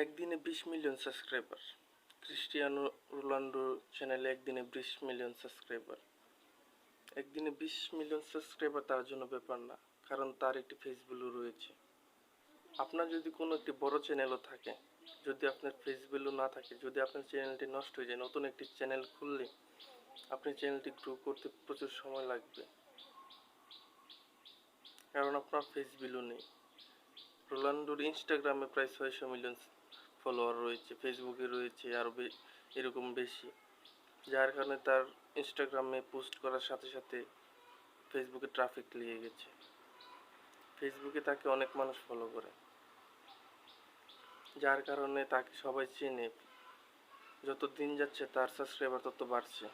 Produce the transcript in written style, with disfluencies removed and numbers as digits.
একদিনে 20 million subscriber. Cristiano Ronaldo চ্যানেলে একদিনে 20 মিলিয়ন সাবস্ক্রাইবার। একদিনে 20 মিলিয়ন সাবস্ক্রাইবার তার জন্য ব্যাপার না, কারণ তার একটি ফেস ভ্যালু রয়েছে। আপনার যদি কোনো একটি বড় চ্যানেলও থাকে, যদি আপনার ফেস ভ্যালু না থাকে, যদি আপনার চ্যানেলটি নষ্ট হয়ে যায়, নতুন একটি চ্যানেল খুললে আপনি চ্যানেলটি গ্রো করতে প্রচুর সময় লাগবে, কারণ আপনার ফেস ভ্যালু নেই। রোনাল্ডোর ইনস্টাগ্রামে প্রায় 600 মিলিয়ন ফলোয়ার রয়েছে, ফেসবুকে রয়েছে আরও এরকম বেশি, যার কারণে তার ইনস্টাগ্রামে পোস্ট করার সাথে সাথে ফেসবুকে ট্রাফিক লেগে গেছে। ফেসবুকে তাকে অনেক মানুষ ফলো করে, যার কারণে তাকে সবাই চেনে। যত দিন যাচ্ছে তার সাবস্ক্রাইবার তত বাড়ছে।